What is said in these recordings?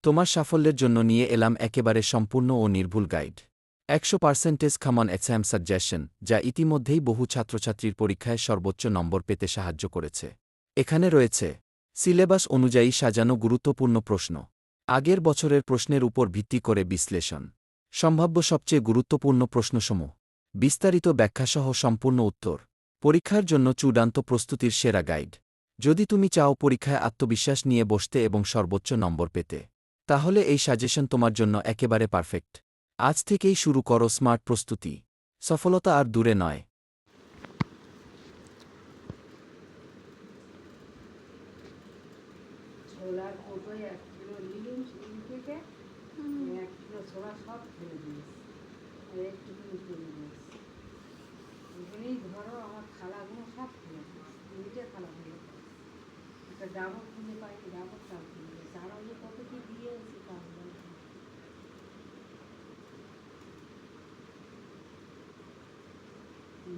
তোমার সাফল্যের জন্য নিয়ে এলাম একেবারে সম্পূর্ণ ও নির্ভুল গাইড। 100% কমন এক্সাম সাজেশন, যা ইতিমধ্যেই বহু ছাত্রছাত্রীর পরীক্ষায় সর্বোচ্চ নম্বর পেতে সাহায্য করেছে। এখানে রয়েছে সিলেবাস অনুযায়ী সাজানো গুরুত্বপূর্ণ প্রশ্ন, আগের বছরের প্রশ্নের উপর ভিত্তি করে বিশ্লেষণ, সম্ভাব্য সবচেয়ে গুরুত্বপূর্ণ প্রশ্নসমূহ, বিস্তারিত ব্যাখ্যাসহ সম্পূর্ণ উত্তর, পরীক্ষার জন্য চূড়ান্ত প্রস্তুতির সেরা গাইড। যদি তুমি চাও পরীক্ষায় আত্মবিশ্বাস নিয়ে বসতে এবং সর্বোচ্চ নম্বর পেতে, তাহলে এই সাজেশন তোমার জন্য একেবারে পারফেক্ট। আজ থেকেই শুরু করো স্মার্ট প্রস্তুতি, সফলতা আর দূরে নয়। ছোলার কোটোয় 1 কিলো নিলুম সেদিন থেকে 1 কিলো ছোলা সব ফেলে দিয়েছি, আর একটুখানি ফেলে দিয়েছি। এখানেই ধরো আমার থালাগুলো সব ফেলে দিয়েছি, 3টে থালা ফেলে দিয়েছি। একটা ডাবর খুঁজে পাইনি, ডাবর চাল ফেলে দিয়েছি। আর ওই যে কত কি দিয়েছি তাহলে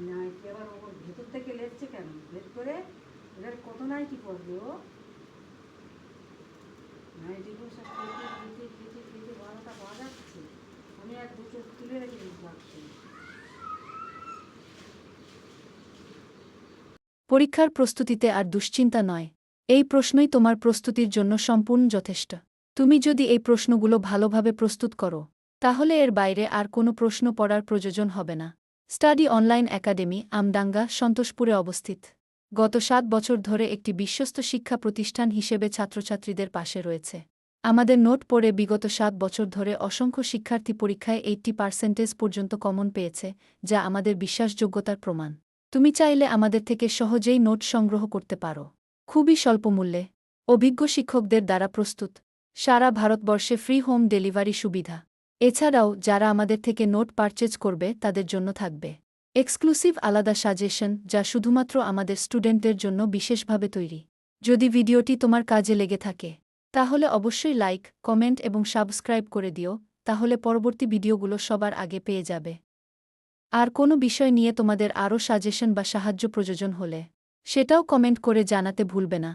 নাইটি আবার ওর ভেতর থেকে লেপছে কেন? বের করে এবার কত নাইটি পড়বে ও? নাইটিগুলো সব কেটে কেটে কেটে কেটে 12টা বাজাচ্ছে। আমি আর দুটো তুলে রেখে দিই বাক্সে। পরীক্ষার প্রস্তুতিতে আর দুশ্চিন্তা নয়। এই প্রশ্নই তোমার প্রস্তুতির জন্য সম্পূর্ণ যথেষ্ট। তুমি যদি এই প্রশ্নগুলো ভালোভাবে প্রস্তুত করো, তাহলে এর বাইরে আর কোনো প্রশ্ন পড়ার প্রয়োজন হবে না। স্টাডি অনলাইন একাডেমি, আমডাঙ্গা, সন্তোষপুরে অবস্থিত। গত 7 বছর ধরে একটি বিশ্বস্ত শিক্ষা প্রতিষ্ঠান হিসেবে ছাত্রছাত্রীদের পাশে রয়েছে। আমাদের নোট পড়ে বিগত 7 বছর ধরে অসংখ্য শিক্ষার্থী পরীক্ষায় 80% পর্যন্ত কমন পেয়েছে, যা আমাদের বিশ্বাসযোগ্যতার প্রমাণ। তুমি চাইলে আমাদের থেকে সহজেই নোট সংগ্রহ করতে পারো, খুবই স্বল্প মূল্যে, অভিজ্ঞ শিক্ষকদের দ্বারা প্রস্তুত। সারা ভারতবর্ষে ফ্রি হোম ডেলিভারি সুবিধা। এছাড়াও যারা আমাদের থেকে নোট পারচেজ করবে তাদের জন্য থাকবে এক্সক্লুসিভ আলাদা সাজেশন, যা শুধুমাত্র আমাদের স্টুডেন্টদের জন্য বিশেষভাবে তৈরি। যদি ভিডিওটি তোমার কাজে লেগে থাকে, তাহলে অবশ্যই লাইক, কমেন্ট এবং সাবস্ক্রাইব করে দিও, তাহলে পরবর্তী ভিডিওগুলো সবার আগে পেয়ে যাবে। আর কোনো বিষয় নিয়ে তোমাদের আরও সাজেশন বা সাহায্য প্রয়োজন হলে, সেটাও কমেন্ট করে জানাতে ভুলবে না।